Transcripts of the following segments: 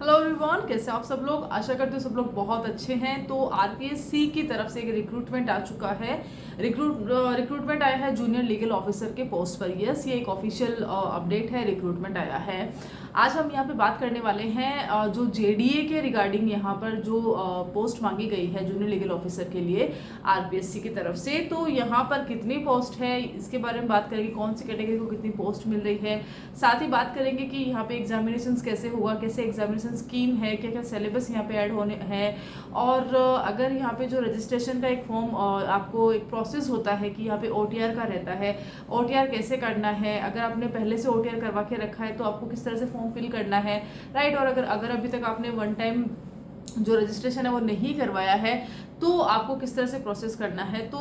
Hello everyone, कैसे आप सब लोग। आशा करते हो सब लोग बहुत अच्छे हैं। तो आरपीएससी की तरफ से एक रिक्रूटमेंट आ चुका है। रिक्रूटमेंट आया है जूनियर लीगल ऑफिसर के पोस्ट पर। यस, ये एक ऑफिशियल अपडेट है, रिक्रूटमेंट आया है। आज हम यहाँ पे बात करने वाले हैं जो जेडीए के रिगार्डिंग यहाँ पर जो पोस्ट मांगी गई है जूनियर लीगल ऑफिसर के लिए आरपीएससी की तरफ से। तो यहाँ पर कितनी पोस्ट है इसके बारे में बात करेंगे, कौन सी कैटेगरी को कितनी पोस्ट मिल रही है। साथ ही बात करेंगे कि यहाँ पे एग्जामिनेशन कैसे होगा, कैसे एग्जामिनेशन स्कीम है, क्या क्या सिलेबस यहाँ पे ऐड होने हैं। और अगर यहाँ पे जो रजिस्ट्रेशन का एक फॉर्म आपको एक प्रोसेस होता है कि यहाँ पे ओटीआर का रहता है, ओटीआर कैसे करना है, अगर आपने पहले से ओटीआर करवा के रखा है तो आपको किस तरह से फॉर्म फिल करना है, राइट। और अगर अभी तक आपने वन टाइम जो रजिस्ट्रेशन है वो नहीं करवाया है तो आपको किस तरह से प्रोसेस करना है। तो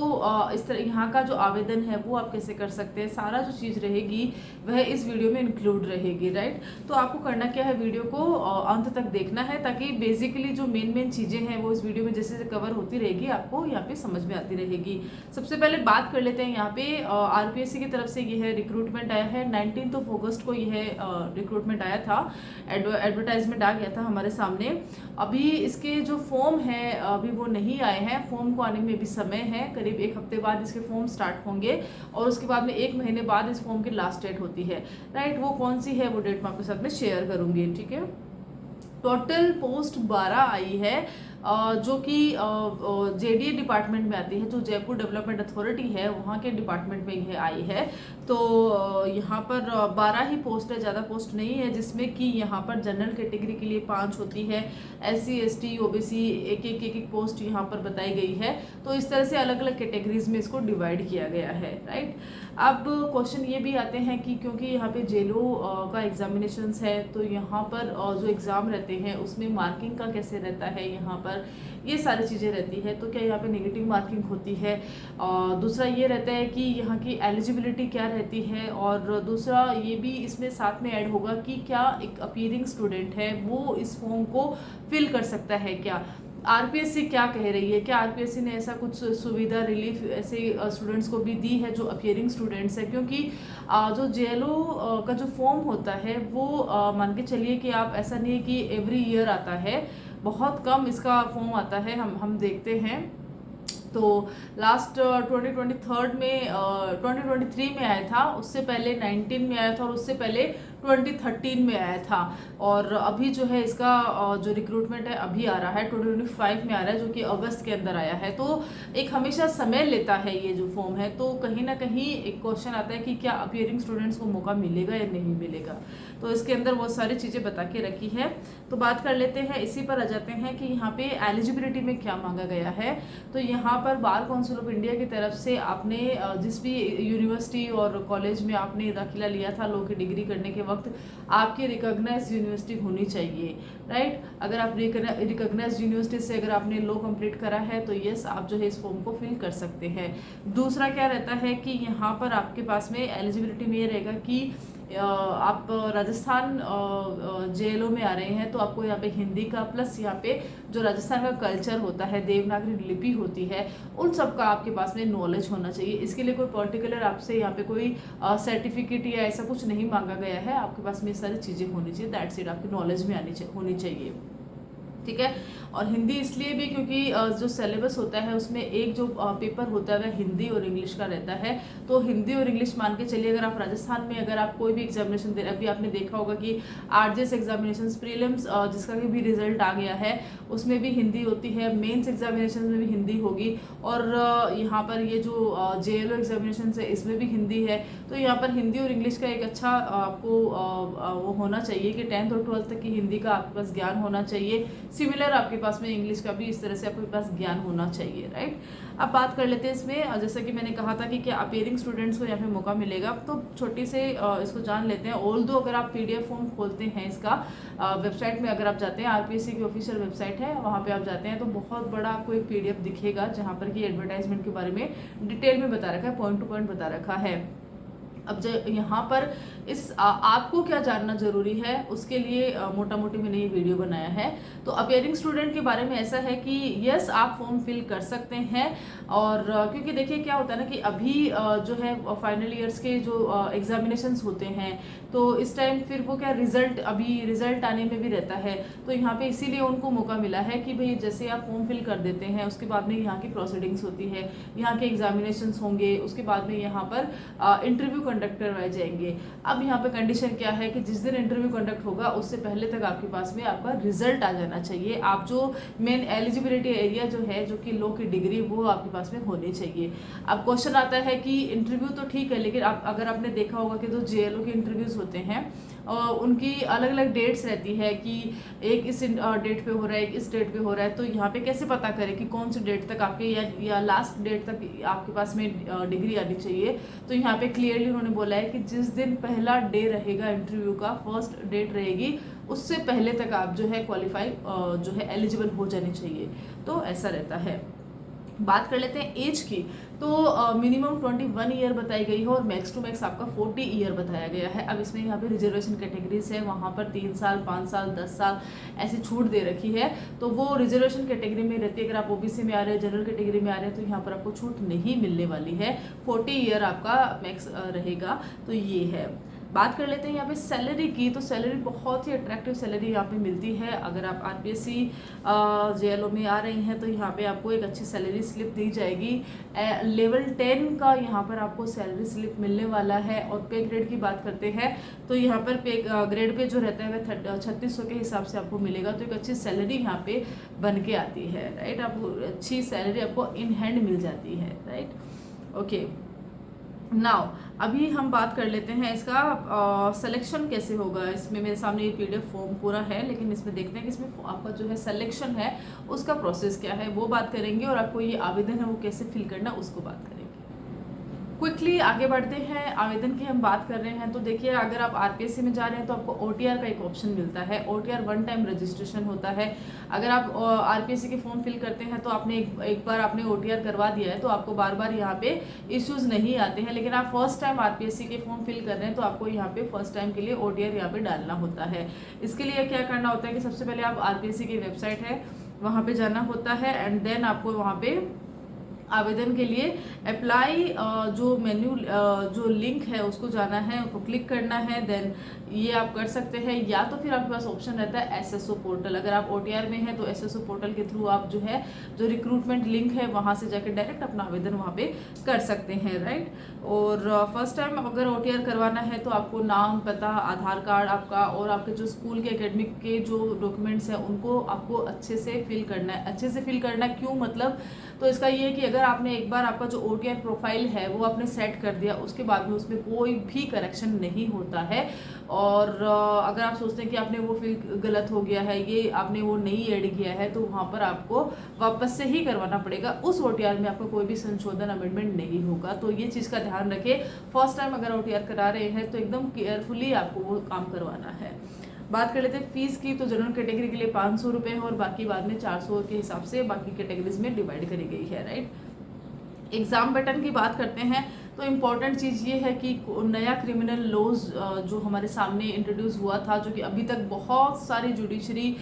इस तरह यहाँ का जो आवेदन है वो आप कैसे कर सकते हैं, सारा जो चीज़ रहेगी वह इस वीडियो में इंक्लूड रहेगी, राइट। तो आपको करना क्या है, वीडियो को अंत तक देखना है ताकि बेसिकली जो मेन चीज़ें हैं वो इस वीडियो में जैसे जैसे कवर होती रहेगी आपको यहाँ पे समझ में आती रहेगी। सबसे पहले बात कर लेते हैं यहाँ पे आरपीएससी की तरफ से यह रिक्रूटमेंट आया है। 19 अगस्त को यह रिक्रूटमेंट आया था, एडवर्टाइजमेंट आ गया था हमारे सामने। अभी इसके जो फॉर्म है अभी वो नहीं आए हैं, फॉर्म को आने में भी समय है। करीब एक हफ्ते बाद इसके फॉर्म स्टार्ट होंगे और उसके बाद में 1 महीने बाद इस फॉर्म की लास्ट डेट होती है, राइट। वो कौन सी है वो डेट मैं आपके साथ में शेयर करूंगी, ठीक है। टोटल पोस्ट 12 आई है जो कि जेडीए डिपार्टमेंट में आती है, जो जयपुर डेवलपमेंट अथॉरिटी है वहाँ के डिपार्टमेंट में यह आई है। तो यहाँ पर 12 ही पोस्ट है, ज़्यादा पोस्ट नहीं है, जिसमें कि यहाँ पर जनरल कैटेगरी के लिए 5 होती है, एससी एसटी ओबीसी एक पोस्ट यहाँ पर बताई गई है। तो इस तरह से अलग अलग कैटेगरीज में इसको डिवाइड किया गया है, राइट। अब क्वेश्चन ये भी आते हैं कि क्योंकि यहाँ पे जेलो का एग्जामिनेशंस है तो यहाँ पर जो एग्ज़ाम रहते हैं उसमें मार्किंग का कैसे रहता है, यहाँ पर ये सारी चीज़ें रहती है। तो क्या यहाँ पे नेगेटिव मार्किंग होती है, और दूसरा ये रहता है कि यहाँ की एलिजिबिलिटी क्या रहती है, और दूसरा ये भी इसमें साथ में ऐड होगा कि क्या एक अपीयरिंग स्टूडेंट है वो इस फॉर्म को फिल कर सकता है क्या। आरपीएससी क्या कह रही है, क्या आरपीएससी ने ऐसा कुछ सुविधा रिलीफ ऐसे स्टूडेंट्स को भी दी है जो अपीयरिंग स्टूडेंट्स है। क्योंकि जो जेएलओ का जो फॉर्म होता है वो मान के चलिए कि आप, ऐसा नहीं है कि एवरी ईयर आता है, बहुत कम इसका फॉर्म आता है। हम देखते हैं तो लास्ट 2023 में 2023 में आया था, उससे पहले 19 में आया था, और उससे पहले 2013 में आया था। और अभी जो है इसका जो रिक्रूटमेंट है अभी आ रहा है 2025 में आ रहा है, जो कि अगस्त के अंदर आया है। तो एक हमेशा समय लेता है ये जो फॉर्म है। तो कहीं ना कहीं एक क्वेश्चन आता है कि क्या अपीयरिंग स्टूडेंट्स को मौका मिलेगा या नहीं मिलेगा। तो इसके अंदर बहुत सारी चीज़ें बता के रखी है। तो बात कर लेते हैं, इसी पर आ जाते हैं कि यहाँ पे एलिजिबिलिटी में क्या मांगा गया है। तो यहाँ पर बार काउंसिल ऑफ इंडिया की तरफ से आपने जिस भी यूनिवर्सिटी और कॉलेज में आपने दाखिला लिया था लॉ की डिग्री करने के वक्त, आपकी रिकॉग्नाइज यूनिवर्सिटी होनी चाहिए, राइट। अगर आप रिकॉग्नाइज यूनिवर्सिटी से अगर आपने लॉ कंप्लीट करा है तो यस, आप जो है इस फॉर्म को फिल कर सकते हैं। दूसरा क्या रहता है कि यहाँ पर आपके पास में एलिजिबिलिटी में ये रहेगा कि आप राजस्थान जेएलओ में आ रहे हैं तो आपको यहाँ पे हिंदी का, प्लस यहाँ पे जो राजस्थान का कल्चर होता है, देवनागरी लिपि होती है, उन सब का आपके पास में नॉलेज होना चाहिए। इसके लिए कोई पर्टिकुलर आपसे यहाँ पे कोई सर्टिफिकेट या ऐसा कुछ नहीं मांगा गया है, आपके पास में ये सारी चीज़ें होनी चाहिए, दैट्स इट, आपकी नॉलेज में होनी चाहिए, ठीक है। और हिंदी इसलिए भी क्योंकि जो सिलेबस होता है उसमें एक जो पेपर होता है वह हिंदी और इंग्लिश का रहता है। तो हिंदी और इंग्लिश मान के चलिए, अगर आप राजस्थान में अगर आप कोई भी एग्जामिनेशन दे रहे हैं, अभी आपने देखा होगा कि आरजेएस एग्जामिनेशन प्रीलिम्स जिसका भी रिजल्ट आ गया है उसमें भी हिंदी होती है, मेंस एग्जामिनेशन में भी हिंदी होगी, और यहाँ पर ये जो जेएलओ एग्जामिनेशन है इसमें भी हिंदी है। तो यहाँ पर हिंदी और इंग्लिश का एक अच्छा आपको वो होना चाहिए कि 10th और 12th तक की हिंदी का आपके पास ज्ञान होना चाहिए। सिमिलर आपके पास में इंग्लिश का भी इस तरह से आपके पास ज्ञान होना चाहिए, राइट। अब बात कर लेते हैं इसमें, जैसा कि मैंने कहा था कि क्या अपीयरिंग स्टूडेंट्स को यहाँ पे मौका मिलेगा। तो छोटी से इसको जान लेते हैं। ऑल्दो अगर आप पीडीएफ फॉर्म खोलते हैं इसका वेबसाइट में, अगर आप जाते हैं आरपीएससी की ऑफिशियल वेबसाइट है वहाँ पे आप जाते हैं तो बहुत बड़ा आपको एक पीडीएफ दिखेगा जहाँ पर कि एडवर्टाइजमेंट के बारे में डिटेल में बता रखा है, पॉइंट टू पॉइंट बता रखा है। अब जो यहाँ पर आपको क्या जानना जरूरी है उसके लिए मोटा मोटी मैंने ये वीडियो बनाया है। तो अपियरिंग स्टूडेंट के बारे में ऐसा है कि यस आप फॉर्म फिल कर सकते हैं। और क्योंकि देखिए क्या होता है ना कि अभी जो है फाइनल ईयर्स के जो एग्जामिनेशंस होते हैं तो इस टाइम फिर वो क्या रिजल्ट आने में भी रहता है। तो यहाँ पे इसीलिए उनको मौका मिला है कि भाई जैसे आप फॉर्म फिल कर देते हैं उसके बाद में यहाँ की प्रोसीडिंग्स होती है, यहाँ के एग्जामिनेशंस होंगे, उसके बाद में यहाँ पर इंटरव्यू कंडक्ट करवाए जाएंगे। अब यहाँ पे कंडीशन क्या है कि जिस दिन इंटरव्यू कंडक्ट होगा उससे पहले तक आपके पास में आपका रिजल्ट आ जाना चाहिए। आप जो मेन एलिजिबिलिटी एरिया जो है जो कि लॉ की डिग्री वो आपके पास में होनी चाहिए। अब क्वेश्चन आता है कि इंटरव्यू तो ठीक है लेकिन अगर आपने देखा होगा कि जो JLO के इंटरव्यूज होते हैं उनकी अलग अलग डेट्स रहती है कि एक इस डेट पे हो रहा है, एक इस डेट पे हो रहा है। तो यहाँ पे कैसे पता करें कि कौन सी डेट तक आपके या लास्ट डेट तक आपके पास में डिग्री आनी चाहिए। तो यहाँ पे क्लियरली उन्होंने बोला है कि जिस दिन पहला डे रहेगा इंटरव्यू का, फर्स्ट डेट रहेगी, उससे पहले तक आप जो है क्वालिफाई जो है एलिजिबल हो जानी चाहिए। तो ऐसा रहता है। बात कर लेते हैं एज की। तो मिनिमम 21 ईयर बताई गई है और मैक्स टू मैक्स आपका 40 ईयर बताया गया है। अब इसमें यहाँ पे रिजर्वेशन कैटेगरीज है, वहाँ पर 3 साल 5 साल 10 साल ऐसी छूट दे रखी है। तो वो रिजर्वेशन कैटेगरी में रहती है। अगर आप OBC में आ रहे हैं, जनरल कैटेगरी में आ रहे हैं तो यहाँ पर आपको छूट नहीं मिलने वाली है। 40 ईयर आपका मैक्स रहेगा। तो ये है। बात कर लेते हैं यहाँ पे सैलरी की। तो सैलरी बहुत ही अट्रैक्टिव सैलरी यहाँ पे मिलती है। अगर आप RPSC JLO में आ रहे हैं तो यहाँ पे आपको एक अच्छी सैलरी स्लिप दी जाएगी। लेवल 10 का यहाँ पर आपको सैलरी स्लिप मिलने वाला है। और पे ग्रेड की बात करते हैं तो यहाँ पर पे ग्रेड पे जो रहता है वह 3600 के हिसाब से आपको मिलेगा। तो एक अच्छी सैलरी यहाँ पे बन के आती है, राइट। आपको अच्छी सैलरी आपको इन हैंड मिल जाती है, राइट। ओके, नाउ अभी हम बात कर लेते हैं इसका सिलेक्शन कैसे होगा। इसमें मेरे सामने ये PDF फॉर्म पूरा है, लेकिन इसमें देखते हैं कि इसमें आपका जो है सिलेक्शन है उसका प्रोसेस क्या है वो बात करेंगे। और आपको ये आवेदन है वो कैसे फिल करना उसको बात करेंगे। क्विकली आगे बढ़ते हैं। आवेदन की हम बात कर रहे हैं तो देखिए अगर आप RPSC में जा रहे हैं तो आपको OTR का एक ऑप्शन मिलता है। OTR 1 टाइम रजिस्ट्रेशन होता है। अगर आप RPSC के फॉर्म फिल करते हैं तो आपने एक बार आपने OTR करवा दिया है तो आपको बार बार यहाँ पे इश्यूज नहीं आते हैं। लेकिन आप फर्स्ट टाइम RPSC के फॉर्म फिल कर रहे हैं तो आपको यहाँ पे फर्स्ट टाइम के लिए OTR यहाँ पे डालना होता है। इसके लिए क्या करना होता है कि सबसे पहले आप RPSC की वेबसाइट है वहाँ पे जाना होता है एंड देन आपको वहाँ पे आवेदन के लिए अप्लाई जो मेन्यू जो लिंक है उसको जाना है, उसको क्लिक करना है। देन ये आप कर सकते हैं या तो फिर आपके पास ऑप्शन रहता है SSO पोर्टल। अगर आप OTR में हैं तो SSO पोर्टल के थ्रू आप जो है जो रिक्रूटमेंट लिंक है वहाँ से जाकर डायरेक्ट अपना आवेदन वहाँ पे कर सकते हैं, राइट। और फर्स्ट टाइम अगर OTR करवाना है तो आपको नाम, पता, आधार कार्ड आपका और आपके जो स्कूल के एकेडमिक के जो डॉक्यूमेंट्स हैं उनको आपको अच्छे से फिल करना है। अच्छे से फिल करना क्यों, मतलब तो इसका ये है कि अगर आपने एक बार आपका जो OTR प्रोफाइल है वो आपने सेट कर दिया उसके बाद में उसमें कोई भी करेक्शन नहीं होता है। और अगर आप सोचते हैं कि आपने वो फिल गलत हो गया है, ये आपने वो नहीं ऐड किया है, तो वहाँ पर आपको वापस से ही करवाना पड़ेगा। उस OTR में आपको कोई भी संशोधन अमेंडमेंट नहीं होगा। तो ये चीज़ का ध्यान रखें। फर्स्ट टाइम अगर OTR करा रहे हैं तो एकदम केयरफुली आपको वो काम करवाना है। बात कर लेते हैं फीस की। तो जनरल कैटेगरी के लिए 500 रुपये है और बाकी बाद में 400 के हिसाब से बाकी कैटेगरीज में डिवाइड करी गई है, राइट। एग्जाम पैटर्न की बात करते हैं तो इम्पॉर्टेंट चीज़ ये है कि नया क्रिमिनल लॉज जो हमारे सामने इंट्रोड्यूस हुआ था, जो कि अभी तक बहुत सारी जुडिशरी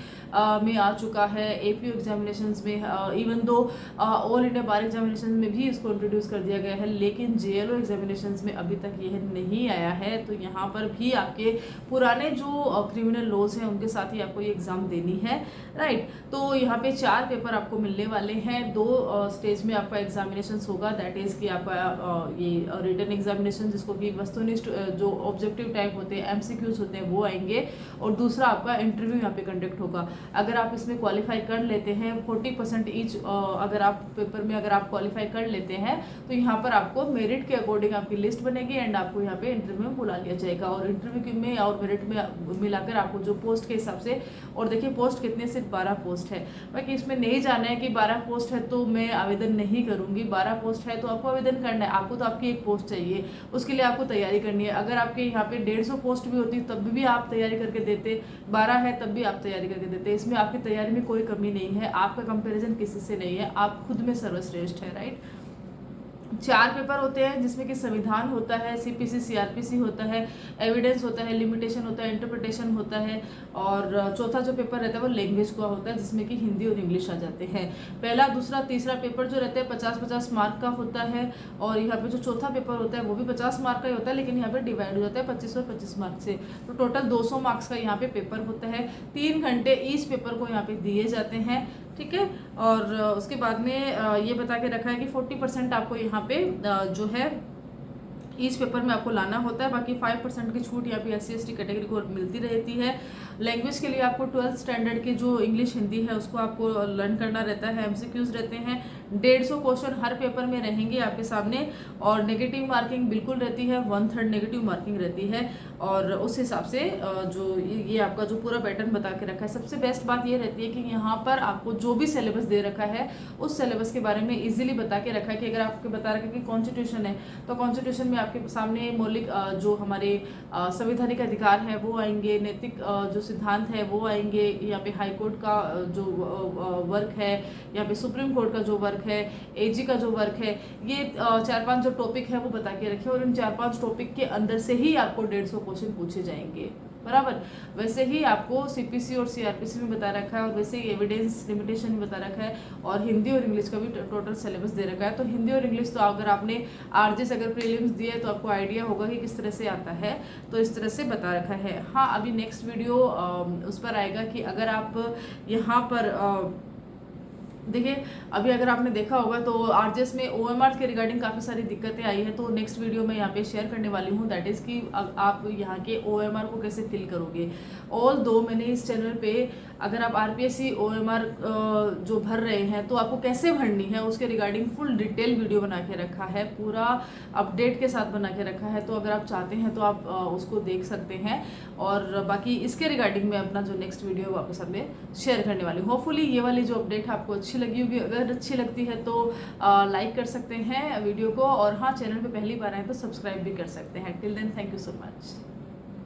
में आ चुका है, APO एग्जामिनेशंस में, इवन दो ऑल इंडिया बार एग्जामिनेशन में भी इसको इंट्रोड्यूस कर दिया गया है, लेकिन JLO एग्जामिनेशंस में अभी तक यह नहीं आया है। तो यहाँ पर भी आपके पुराने जो क्रिमिनल लॉज हैं उनके साथ ही आपको ये एग्ज़ाम देनी है, राइट। तो यहाँ पे 4 पेपर आपको मिलने वाले हैं। 2 स्टेज में आपका एग्जामिनेशंस होगा, दैट इज़ कि आपका ये रिटन एग्जामिनेशन जिसको कि वस्तुनिष्ठ जो ऑब्जेक्टिव टाइप होते हैं, MCQs होते हैं वो आएंगे, और दूसरा आपका इंटरव्यू यहाँ पे कंडक्ट होगा। अगर आप इसमें क्वालिफाई कर लेते हैं 40% ईच, अगर आप पेपर में अगर आप क्वालिफाई कर लेते हैं तो यहाँ पर आपको मेरिट के अकॉर्डिंग आपकी लिस्ट बनेगी एंड आपको यहाँ पे इंटरव्यू में बुला लिया जाएगा। और इंटरव्यू में और मेरिट में मिलाकर आपको जो पोस्ट के हिसाब से, और देखिए पोस्ट कितने, सिर्फ 12 पोस्ट है। बाकी इसमें नहीं जाना है कि 12 पोस्ट है तो मैं आवेदन नहीं करूँगी, 12 पोस्ट है तो आपको आवेदन करना है। आपको तो आपकी एक पोस्ट चाहिए, उसके लिए आपको तैयारी करनी है। अगर आपके यहाँ पे 150 पोस्ट भी होती तब भी आप तैयारी करके देते, 12 है तब भी आप तैयारी करके देते। इसमें आपकी तैयारी में कोई कमी नहीं है, आपका कंपैरिजन किसी से नहीं है, आप खुद में सर्वश्रेष्ठ है, राइट। 4 पेपर होते हैं जिसमें कि संविधान होता है, सीपीसी सीआरपीसी होता है, एविडेंस होता है, लिमिटेशन होता है, इंटरप्रिटेशन होता है और चौथा जो पेपर रहता है वो लैंग्वेज का होता है जिसमें कि हिंदी और इंग्लिश आ जाते हैं। पहला, दूसरा, तीसरा पेपर जो रहता है 50-50 मार्क का होता है और यहाँ पे जो चौथा पेपर होता है वो भी 50 मार्क का ही होता है, लेकिन यहाँ पे डिवाइड हो जाता है 25 और 25 मार्क से। तो टोटल 200 मार्क्स का यहाँ पे पेपर होता है। 3 घंटे ईच पेपर को यहाँ पे दिए जाते हैं, ठीक है। और उसके बाद में ये बता के रखा है कि 40% आपको यहाँ पे जो है ईच पेपर में आपको लाना होता है, बाकी 5% की छूट यहाँ पे SC/ST कैटेगरी को मिलती रहती है। लैंग्वेज के लिए आपको 12th स्टैंडर्ड की जो इंग्लिश हिंदी है उसको आपको लर्न करना रहता है। MCQs रहते हैं, 150 क्वेश्चन हर पेपर में रहेंगे आपके सामने और नेगेटिव मार्किंग बिल्कुल रहती है, 1/3 नेगेटिव मार्किंग रहती है। और उस हिसाब से जो ये आपका जो पूरा पैटर्न बता के रखा है। सबसे बेस्ट बात ये रहती है कि यहाँ पर आपको जो भी सिलेबस दे रखा है उस सिलेबस के बारे में इजीली बता के रखा है कि अगर आपको बता रखा है कि कॉन्स्टिट्यूशन है तो कॉन्स्टिट्यूशन में आपके सामने मौलिक जो हमारे संवैधानिक अधिकार है वो आएंगे, नैतिक जो सिद्धांत है वो आएंगे, यहाँ पे हाई कोर्ट का जो वर्क है, यहाँ पे सुप्रीम कोर्ट का जो वर्क है, AG का जो वर्क है, ये 4-5 जो टॉपिक है वो बता के रखे और इन 4-5 टॉपिक के अंदर से ही आपको 150 क्वेश्चन पूछे जाएंगे, बराबर। वैसे ही आपको CPC और CRPC में बता रखा है और वैसे ही एविडेंस लिमिटेशन में बता रखा है और हिंदी और इंग्लिश का भी टोटल सिलेबस दे रखा है। तो हिंदी और इंग्लिश तो अगर आपने RJS अगर प्रीलिम्स दिए तो आपको आइडिया होगा कि किस तरह से आता है, तो इस तरह से बता रखा है। हाँ, अभी नेक्स्ट वीडियो उस पर आएगा कि अगर आप यहाँ पर देखिए, अभी अगर आपने देखा होगा तो RJS में OMR के रिगार्डिंग काफ़ी सारी दिक्कतें आई है, तो नेक्स्ट वीडियो में यहाँ पे शेयर करने वाली हूँ, दैट इज़ कि आप यहाँ के OMR को कैसे फिल करोगे। ऑल दो मैंने इस चैनल पे अगर आप RPSC OMR जो भर रहे हैं तो आपको कैसे भरनी है उसके रिगार्डिंग फुल डिटेल वीडियो बना के रखा है, पूरा अपडेट के साथ बना के रखा है। तो अगर आप चाहते हैं तो आप उसको देख सकते हैं और बाकी इसके रिगार्डिंग मैं अपना जो नेक्स्ट वीडियो है वापस अब मैं शेयर करने वाली हूँ। होपफुली ये वाली जो अपडेट है आपको अच्छी लगी होगी, अगर अच्छी लगती है तो लाइक कर सकते हैं वीडियो को और हाँ, चैनल पे पहली बार आए तो सब्सक्राइब भी कर सकते हैं। Till then, thank you so much.